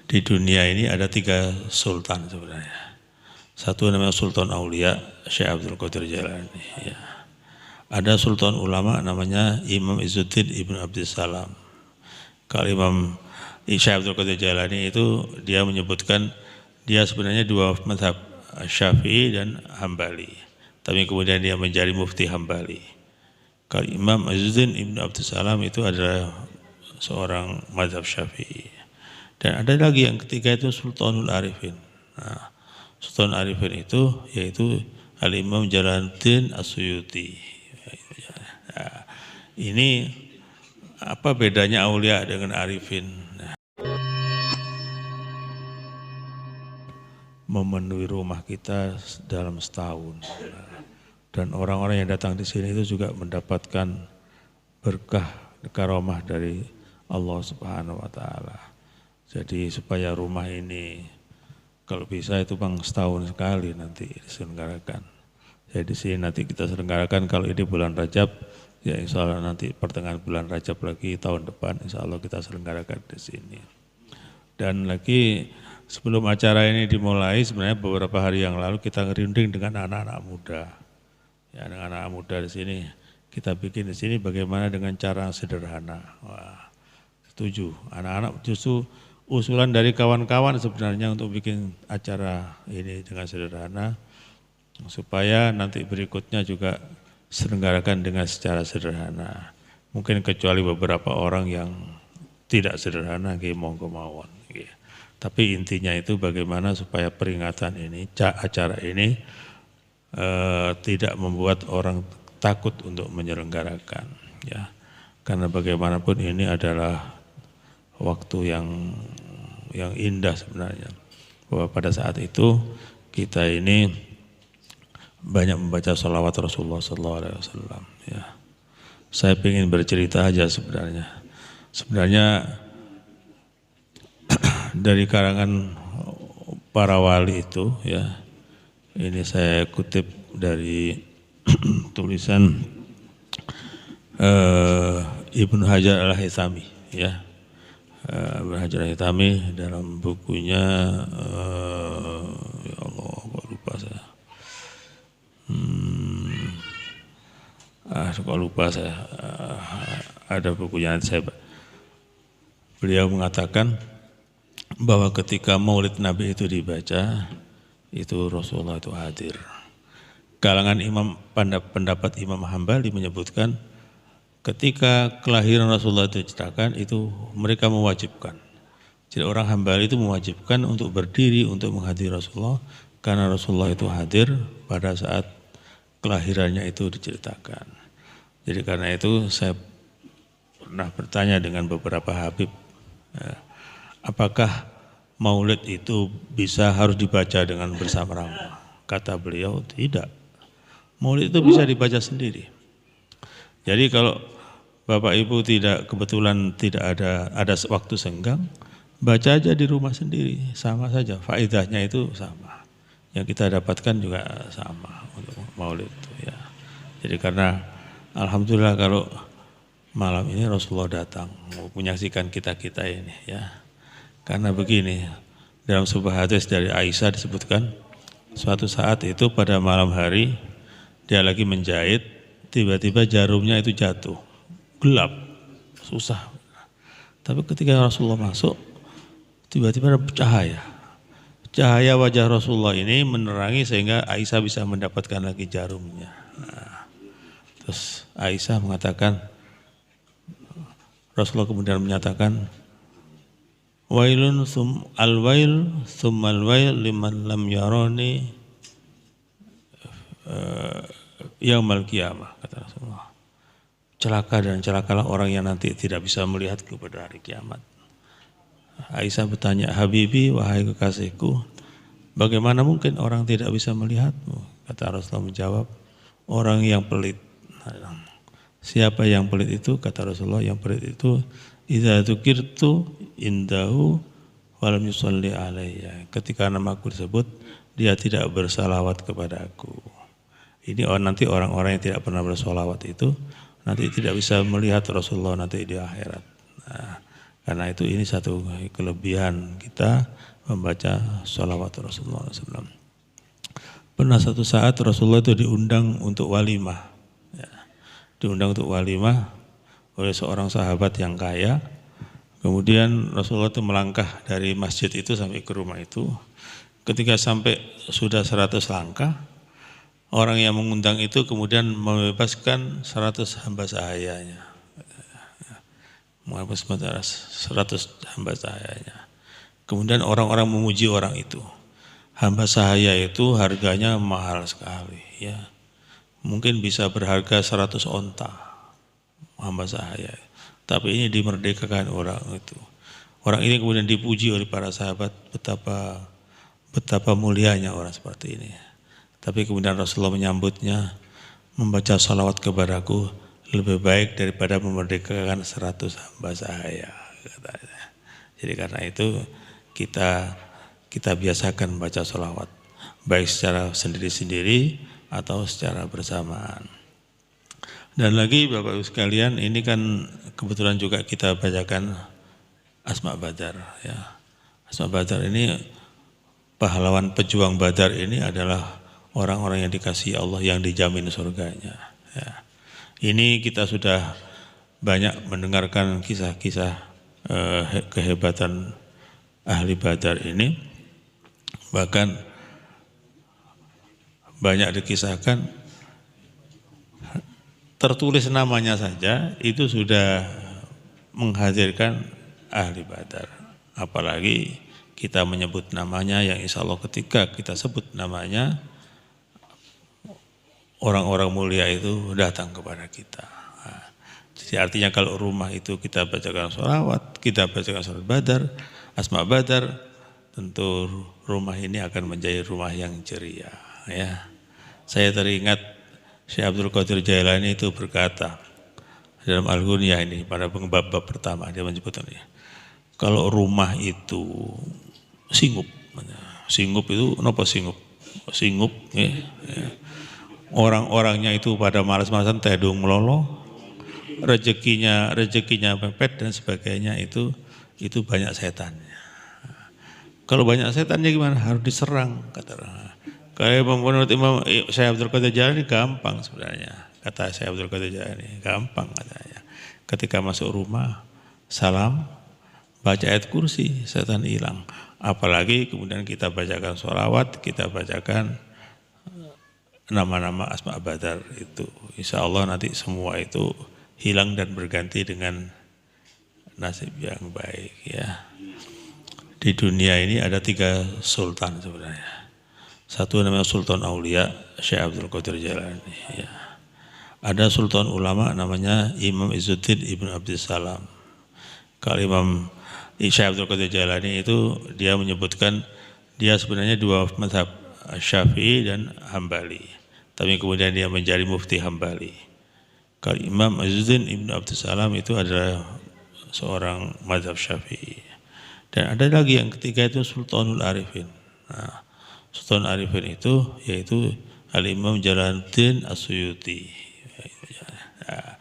Di dunia ini ada 3 sultan sebenarnya. Satu namanya Sultan Aulia, Syekh Abdul Qadir Jailani. Ya. Ada sultan ulama namanya Imam Izzuddin Ibn Abdissalam. Kalau Imam Syekh Abdul Qadir Jailani itu dia menyebutkan dia sebenarnya 2 mazhab, Syafi'i dan Hambali. Tapi kemudian dia menjadi mufti Hambali. Kalau Imam Izzuddin Ibn Abdissalam itu adalah seorang mazhab Syafi'i. Dan ada lagi yang ketiga itu Sultanul Arifin. Nah, Sultan Arifin itu yaitu Al-Imam Jalaluddin As-Suyuti. Nah, ini apa bedanya aulia dengan arifin? Nah, memenuhi rumah kita dalam setahun. Dan orang-orang yang datang di sini itu juga mendapatkan berkah karomah dari Allah Subhanahu wa taala. Jadi supaya rumah ini kalau bisa itu setahun sekali nanti diselenggarakan. Jadi di sini nanti kita selenggarakan kalau ini bulan Rajab, ya insya Allah nanti pertengahan bulan Rajab lagi tahun depan insya Allah kita selenggarakan di sini. Dan lagi sebelum acara ini dimulai sebenarnya beberapa hari yang lalu kita ngerinding dengan anak-anak muda. Ya dengan anak muda di sini kita bikin di sini bagaimana dengan cara sederhana. Wah, setuju. Anak-anak justru usulan dari kawan-kawan sebenarnya untuk bikin acara ini dengan sederhana supaya nanti berikutnya juga selenggarakan dengan secara sederhana. Mungkin kecuali beberapa orang yang tidak sederhana, monggo mawon. Tapi intinya itu bagaimana supaya peringatan ini, acara ini tidak membuat orang takut untuk menyelenggarakan. Ya, karena bagaimanapun ini adalah waktu yang indah sebenarnya. Bahwa pada saat itu kita ini banyak membaca salawat Rasulullah SAW. Ya. Saya ingin bercerita aja sebenarnya. Sebenarnya dari karangan para wali itu, ya, ini saya kutip dari tulisan Ibnu Hajar Al-Haythami, ya. Ibnu Hajar Al-Haythami dalam bukunya, ya Allah, kok lupa saya. Kok lupa saya. Ada bukunya nanti saya. Beliau mengatakan bahwa ketika Maulid Nabi itu dibaca, itu Rasulullah itu hadir. Kalangan pendapat Imam Hambali menyebutkan ketika kelahiran Rasulullah itu diceritakan, itu mereka mewajibkan. Jadi orang Hambali itu mewajibkan untuk berdiri untuk menghadiri Rasulullah karena Rasulullah itu hadir pada saat kelahirannya itu diceritakan. Jadi karena itu saya pernah bertanya dengan beberapa habib, apakah Maulid itu harus dibaca dengan bersama-sama? Kata beliau, tidak. Maulid itu bisa dibaca sendiri. Jadi kalau Bapak Ibu kebetulan tidak ada waktu senggang, baca aja di rumah sendiri, sama saja. Faedahnya itu sama. Yang kita dapatkan juga sama untuk Maulid itu, ya. Jadi karena alhamdulillah kalau malam ini Rasulullah datang mau menyaksikan kita ini, ya. Karena begini, dalam sebuah hadis dari Aisyah disebutkan, suatu saat itu pada malam hari dia lagi menjahit, tiba-tiba jarumnya itu jatuh, gelap, susah. Tapi ketika Rasulullah masuk, tiba-tiba ada cahaya. Cahaya wajah Rasulullah ini menerangi sehingga Aisyah bisa mendapatkan lagi jarumnya. Nah, terus Aisyah mengatakan, Rasulullah kemudian menyatakan, wailun al-wail tsummal wail liman lam yarani yaumal qiyamah, kata Rasulullah. Celaka dan celakalah orang yang nanti tidak bisa melihat kepada hari kiamat. Aisyah bertanya, Habibi, wahai kekasihku, bagaimana mungkin orang tidak bisa melihatmu? Kata Rasulullah menjawab, orang yang pelit. Siapa yang pelit itu? Kata Rasulullah, yang pelit itu idza dzukirtu indahu walam yusalli alayya. Ketika namaku disebut, dia tidak bersalawat kepadaku. Ini nanti orang-orang yang tidak pernah bersalawat itu nanti tidak bisa melihat Rasulullah nanti di akhirat. Nah, Karena itu ini satu kelebihan kita membaca sholawat Rasulullah SAW. Pernah satu saat Rasulullah itu diundang untuk walimah. Ya, diundang untuk walimah oleh seorang sahabat yang kaya. Kemudian Rasulullah itu melangkah dari masjid itu sampai ke rumah itu. Ketika sampai sudah 100 langkah, orang yang mengundang itu kemudian membebaskan 100 hamba sahayanya. Membebaskan 100 hamba sahayanya. Kemudian orang-orang memuji orang itu. Hamba sahaya itu harganya mahal sekali. Ya. Mungkin bisa berharga 100 onta hamba sahaya. Tapi ini dimerdekakan orang itu. Orang ini kemudian dipuji oleh para sahabat betapa mulianya orang seperti ini. Tapi kemudian Rasulullah menyambutnya, membaca salawat kepadaku lebih baik daripada memerdekakan 100 hamba sahaya. Jadi karena itu kita biasakan membaca salawat, baik secara sendiri-sendiri atau secara bersamaan. Dan lagi Bapak Ibu sekalian, ini kan kebetulan juga kita bacakan Asma Badar. Ya. Asma Badar ini, pahlawan pejuang Badar ini adalah orang-orang yang dikasihi Allah yang dijamin surganya. Ya. Ini kita sudah banyak mendengarkan kisah-kisah kehebatan ahli Badar ini. Bahkan banyak dikisahkan, tertulis namanya saja itu sudah menghadirkan ahli Badar. Apalagi kita menyebut namanya, yang insya Allah ketika kita sebut namanya, orang-orang mulia itu datang kepada kita. Nah, jadi artinya kalau rumah itu kita bacakan sholawat, kita bacakan sholat Badar, Asma Badar, tentu rumah ini akan menjadi rumah yang ceria. Ya. Saya teringat Syekh Abdul Qadir Jailani itu berkata dalam Al-Ghunyah ini pada bab pertama, dia menyebut ini, kalau rumah itu singup itu apa singup? Singup, ya. Orang-orangnya itu pada malas-malasan tedung melolo, rezekinya pepet dan sebagainya, itu banyak setannya. Kalau banyak setannya gimana? Harus diserang, kata orang. Kalau menurut Imam Syekh Abdul Qadir Jailani gampang sebenarnya. Kata Syekh Abdul Qadir Jailani, gampang katanya. Ketika masuk rumah, salam, baca ayat kursi, setan hilang. Apalagi kemudian kita bacakan sholawat, kita bacakan nama-nama Asma Badar itu. Insya Allah nanti semua itu hilang dan berganti dengan nasib yang baik. Ya. Di dunia ini ada 3 sultan sebenarnya. Satu namanya Sultan Aulia, Syekh Abdul Qadir Jailani. Ya. Ada sultan ulama namanya Imam Izzuddin Ibn Abdissalam. Kalau Imam Syekh Abdul Qadir Jailani itu dia menyebutkan dia sebenarnya 2 mazhab, Syafi'i dan Hambali. Tapi kemudian dia menjadi mufti Hambali. Kalau Imam Izzuddin Ibn Abdissalam itu adalah seorang mazhab Syafi'i. Dan ada lagi yang ketiga itu Sultanul Arifin. Nah, Sultan Arifin itu yaitu Al-Imam Jalaluddin As-Suyuti. Nah,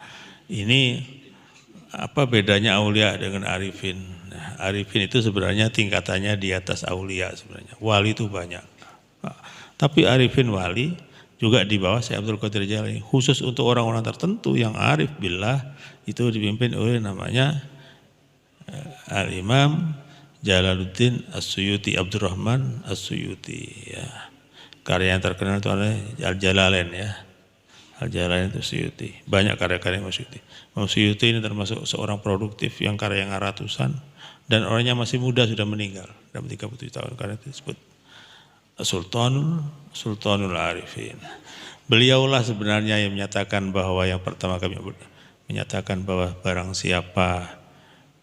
ini apa bedanya aulia dengan arifin? Nah, arifin itu sebenarnya tingkatannya di atas aulia sebenarnya. Wali itu banyak. Nah, tapi arifin wali juga di bawah Syekh Abdul Qadir Jailani. Khusus untuk orang-orang tertentu yang arif billah itu dipimpin oleh namanya Al-Imam Jalaluddin As-Suyuti, Abdurrahman As-Suyuti. Ya. Karya yang terkenal itu adalah Al-Jalalain ya. Al-Jalalain itu Suyuti. Banyak karya-karya Imam Suyuti. Imam Suyuti ini termasuk seorang produktif yang karyanya ratusan dan orangnya masih muda sudah meninggal dalam 37 tahun, karena itu disebut Sultanul Arifin. Beliaulah sebenarnya yang menyatakan bahwa yang pertama kami menyatakan bahwa barang siapa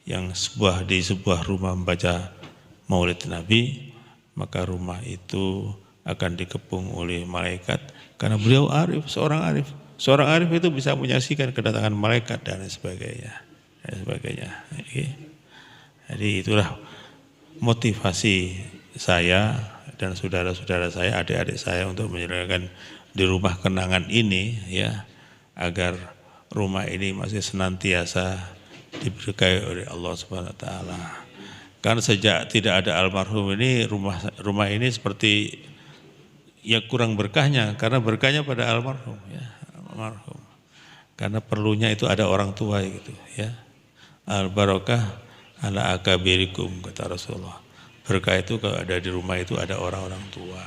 yang di sebuah rumah membaca Maulid Nabi, maka rumah itu akan dikepung oleh malaikat, karena beliau arif, seorang arif. Seorang arif itu bisa menyaksikan kedatangan malaikat dan sebagainya. Jadi itulah motivasi saya dan saudara-saudara saya, adik-adik saya untuk menyelenggarakan di rumah kenangan ini, ya, agar rumah ini masih senantiasa diberkahi oleh Allah Subhanahu wa taala. Karena sejak tidak ada almarhum ini rumah ini seperti ya kurang berkahnya, karena berkahnya pada almarhum ya, almarhum. Karena perlunya itu ada orang tua gitu ya. Al barokah ala akabirikum kata Rasulullah. Berkah itu kalau ada di rumah itu ada orang-orang tua.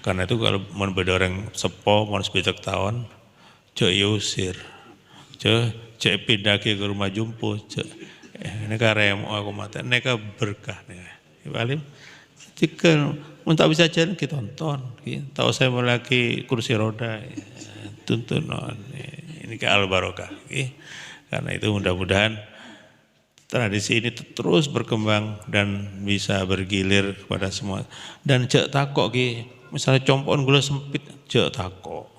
Karena itu kalau mau beda orang sepo, mau sebejak tahun, cek usir, cek pindah ke rumah jumpo, cek ini karem aku mata, ini berkah nih, Ibalim. Jika tak bisa jalan kita tonton, tahu saya mau lagi kursi roda, tontonan ini ke al barokah. Karena itu mudah-mudahan tradisi ini terus berkembang dan bisa bergilir kepada semua. Dan cek takok misalnya compon gula sempit, cek takok.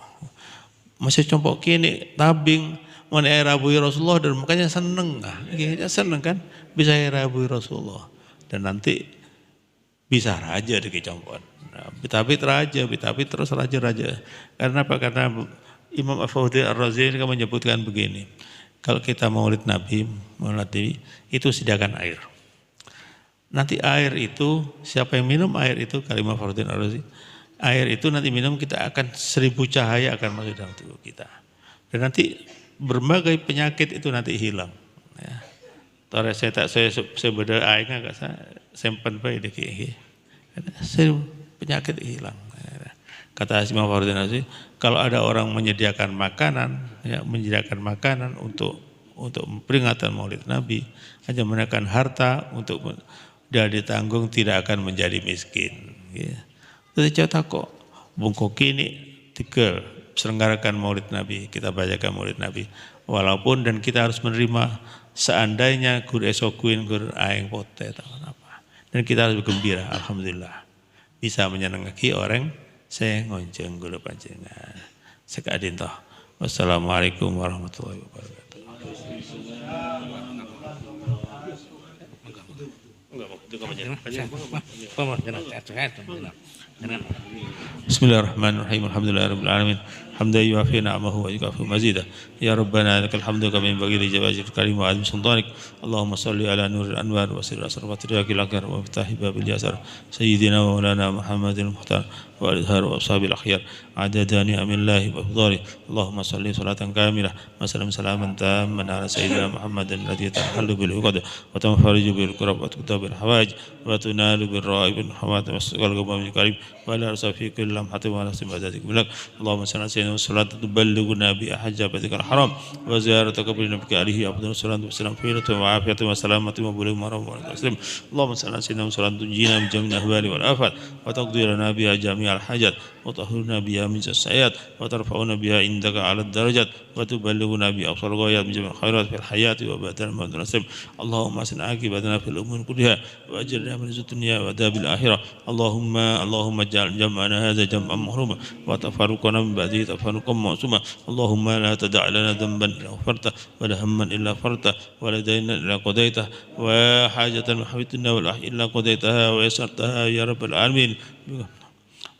Masih compok kini tabing mana rabui Rasulullah dan makanya seneng seneng kan bisa rabui Rasulullah dan nanti bisa raja di compon. Nah, bitapit terus raja. Karena apa? Karena Imam Al-Fawdi Ar-Razi kan menyebutkan begini. Kalau kita maulid Nabi itu sediakan air. Nanti air itu siapa yang minum air itu kalimat Fardin Ar-Razi. Air itu nanti minum kita akan 1000 cahaya akan masuk dalam tubuh kita. Dan nanti berbagai penyakit itu nanti hilang. Ya. Tore saya beda air nggak saya simpan baik deh. Penyakit hilang. Kata Imam Fardin Ar-Razi, kalau ada orang menyediakan makanan untuk peringatan Maulid Nabi, hanya menaikkan harta untuk dan ditanggung tidak akan menjadi miskin. Ya. Jadi cerita kok bungkuk ini tiga selenggarakan Maulid Nabi, kita bacakan Maulid Nabi, walaupun dan kita harus menerima seandainya gur esokuin gur aeng pote atau apa, dan kita harus bergembira, alhamdulillah bisa menyenangi orang saya ngonceng gula panjenengan. Sekadin toh. Wassalamualaikum warahmatullahi wabarakatuh. Bismillahirrahmanirrahim. Alhamdulillahirabbil alamin. Hamdan yuafi ni'amahu wa yukafi mazidah. Ya Rabbana lakal hamdu kama yanbaghi li jalali karim wa azmi sultanik. Allahumma salli ala nuril anwar wa sirri asrafatil akbar wa fitahi babil yasar. Sayyidina wa maulana Muhammadil muhtar wa alihar wa ashabil akhyar. Adada ni'amillahi wa fudhari. Allahumma salli salatan kamilah wa salam salaman tamman ala sayyidina Muhammadin alladhi tahallu bil uqad wa tanfariju bil kurab wa tuqtabil hawaj wa tunalu bil ra'ib wa hamat wa suqal ghamam karim wa la rasafi kulli lamhatin wa nasim badatik bilak. Allahumma salli صلاة تبلغنا بها حجابتك الحرام وزيارتك بنبيك عليه أفضل الصلاة والسلام خيرة وعافية وسلامة وبلغ مرام وتسليم. اللهم صل على سيدنا وسلم تنجينا من جميع الأهوال والآفات وتقضي لنا بها جميع الحاجات وتطهرنا بها من السيئات وترفعنا بها عندك على الدرجات وتبلغنا بها أقصى الغايات من جميع الخيرات في الحياة وبعد الموت ونسلم. اللهم أحسن عاقبتنا في الأمور كلها وأجرنا من الدنيا وعذاب الآخرة. اللهم اجعل جمعنا هذا جمعا مرحوما وتفرقنا من بعده تفرقا معصوما. اللهم لا تدع لنا ذنبا إلا غفرته ولا هما إلا فرته ولا دينا إلا قضيته وحاجة من حوائج الدنيا والآخرة إلا قضيتها ويسرتها يا رب العالمين.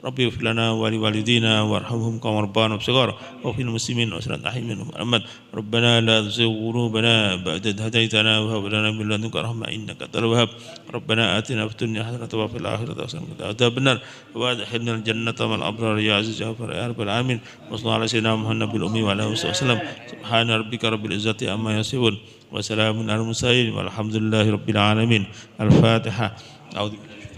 ربي اغفر لنا ولوالدينا وارحمهم كما ربانا صغارا وفي المسلمين واسرة رحيم منهم محمد. ربنا لا تزغ قلوبنا بعد إذ هديتنا وهب لنا من لدنك رحمة إنك أنت الوهاب. ربنا آتنا في الدنيا حسنة وفي الآخرة حسنة وقنا عذاب النار وأدخلنا الجنة مع الأبرار يا عزيز يا غفار يا رب العالمين. وصلى على سيدنا محمد بالأمي وعلى آله وسلم. سبحان ربك رب العزة عما يصفون وسلام على المرسلين والحمد لله رب العالمين. الفاتحة. أعوذ بالله